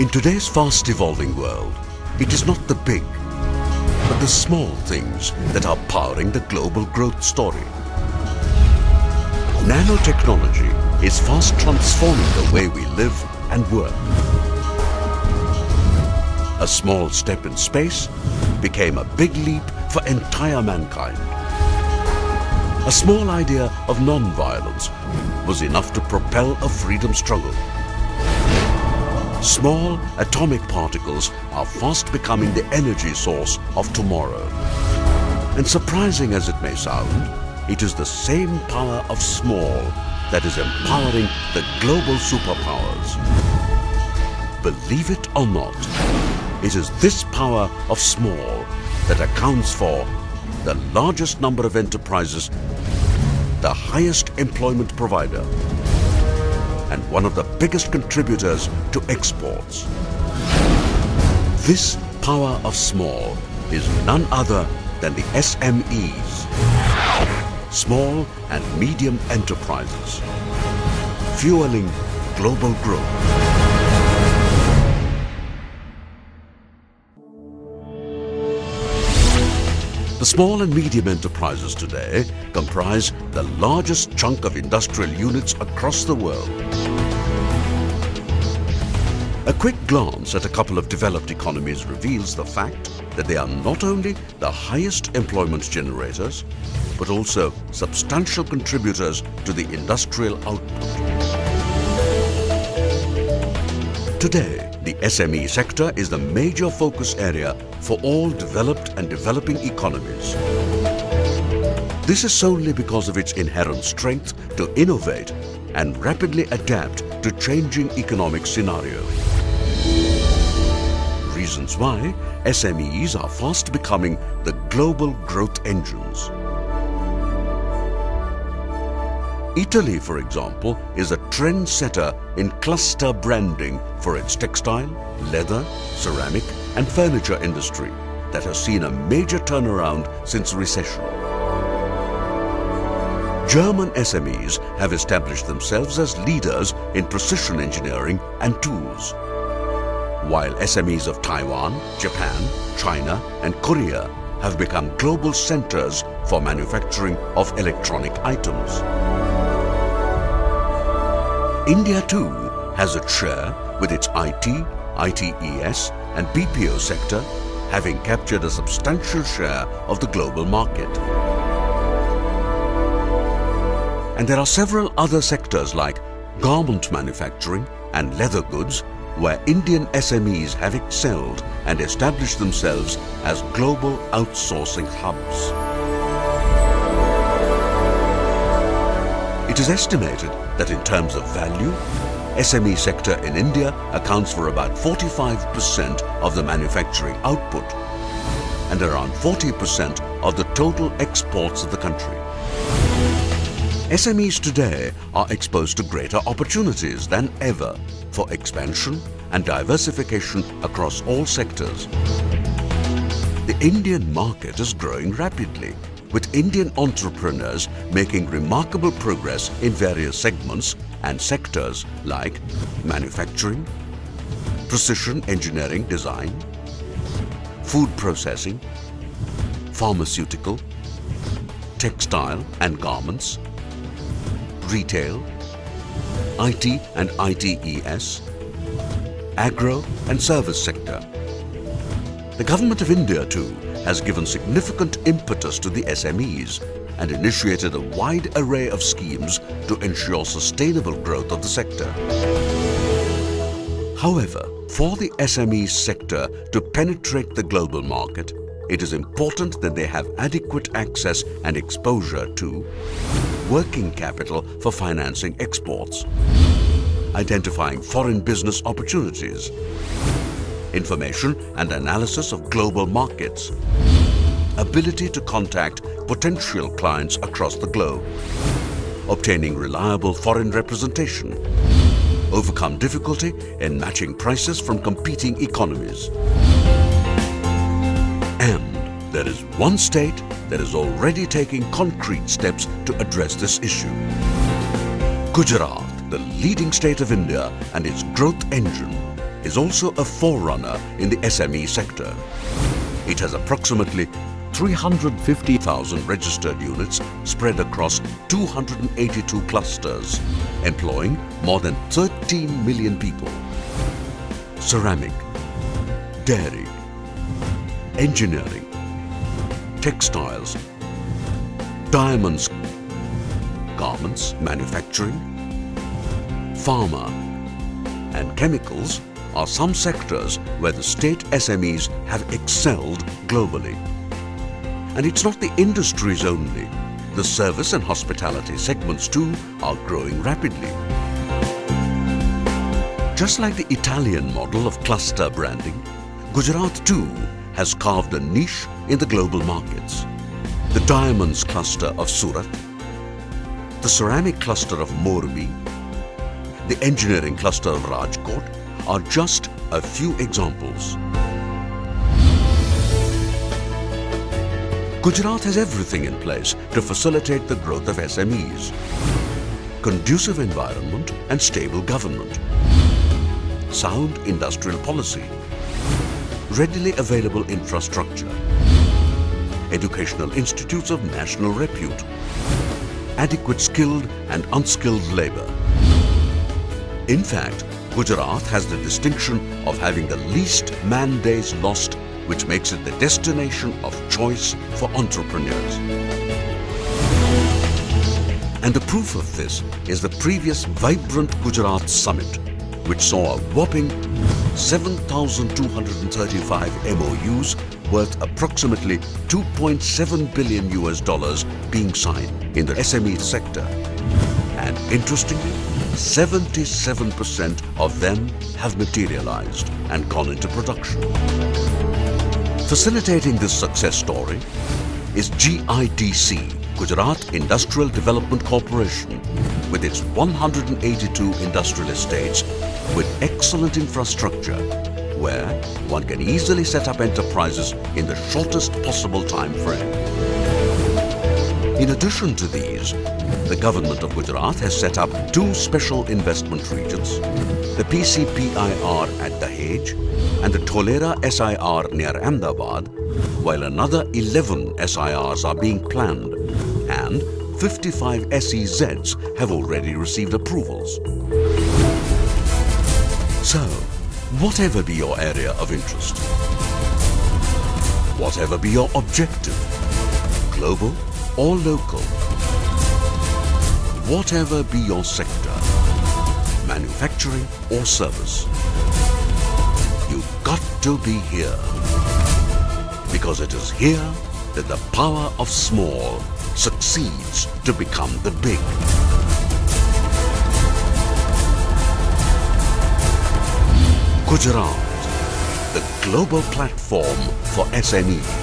In today's fast-evolving world, it is not the big, but the small things that are powering the global growth story. Nanotechnology is fast transforming the way we live and work. A small step in space became a big leap for entire mankind. A small idea of non-violence was enough to propel a freedom struggle. Small atomic particles are fast becoming the energy source of tomorrow. And surprising as it may sound, it is the same power of small that is empowering the global superpowers. Believe it or not, it is this power of small that accounts for the largest number of enterprises, the highest employment provider, and one of the biggest contributors to exports. This power of small is none other than the SMEs, small and medium enterprises, fueling global growth. The small and medium enterprises today comprise the largest chunk of industrial units across the world. A quick glance at a couple of developed economies reveals the fact that they are not only the highest employment generators, but also substantial contributors to the industrial output. Today, the SME sector is the major focus area for all developed and developing economies. This is solely because of its inherent strength to innovate and rapidly adapt to changing economic scenarios. Reasons why SMEs are fast becoming the global growth engines. Italy, for example, is a trendsetter in cluster branding for its textile, leather, ceramic and furniture industry that has seen a major turnaround since recession. German SMEs have established themselves as leaders in precision engineering and tools, while SMEs of Taiwan, Japan, China and Korea have become global centers for manufacturing of electronic items. India too has its share with its IT, ITES and BPO sector having captured a substantial share of the global market. And there are several other sectors like garment manufacturing and leather goods where Indian SMEs have excelled and established themselves as global outsourcing hubs. It is estimated that in terms of value, SME sector in India accounts for about 45% of the manufacturing output and around 40% of the total exports of the country. SMEs today are exposed to greater opportunities than ever for expansion and diversification across all sectors. The Indian market is growing rapidly, with Indian entrepreneurs making remarkable progress in various segments and sectors like manufacturing, precision engineering design, food processing, pharmaceutical, textile and garments, retail, IT and ITES, agro and service sector. The Government of India too has given significant impetus to the SMEs and initiated a wide array of schemes to ensure sustainable growth of the sector. However, for the SME sector to penetrate the global market, it is important that they have adequate access and exposure to working capital for financing exports, identifying foreign business opportunities, information and analysis of global markets, ability to contact potential clients across the globe, obtaining reliable foreign representation, overcome difficulty in matching prices from competing economies. And there is one state that is already taking concrete steps to address this issue. Gujarat, the leading state of India and its growth engine, is also a forerunner in the SME sector. It has approximately 350,000 registered units spread across 282 clusters, employing more than 13 million people. Ceramic, dairy, engineering, textiles, diamonds, garments, manufacturing, pharma, and chemicals are some sectors where the state SMEs have excelled globally. And it's not the industries only. The service and hospitality segments too are growing rapidly. Just like the Italian model of cluster branding, Gujarat too has carved a niche in the global markets. The diamonds cluster of Surat, the ceramic cluster of Morbi, the engineering cluster of Rajkot are just a few examples. Gujarat has everything in place to facilitate the growth of SMEs. Conducive environment and stable government. Sound industrial policy. Readily available infrastructure. Educational institutes of national repute. Adequate skilled and unskilled labour. In fact, Gujarat has the distinction of having the least man days lost, which makes it the destination of choice for entrepreneurs. And the proof of this is the previous Vibrant Gujarat Summit, which saw a whopping 7,235 MOUs worth approximately $2.7 billion being signed in the SME sector. And interestingly, 77% of them have materialized and gone into production. Facilitating this success story is GIDC, Gujarat Industrial Development Corporation, with its 182 industrial estates with excellent infrastructure, where one can easily set up enterprises in the shortest possible time frame. In addition to these, the government of Gujarat has set up 2 special investment regions, the PCPIR at Dahej and the Tholera SIR near Ahmedabad, while another 11 SIRs are being planned and 55 SEZs have already received approvals. So, whatever be your area of interest, whatever be your objective, global or local, whatever be your sector, manufacturing or service, you've got to be here. Because it is here that the power of small succeeds to become the big. Gujarat, the global platform for SMEs.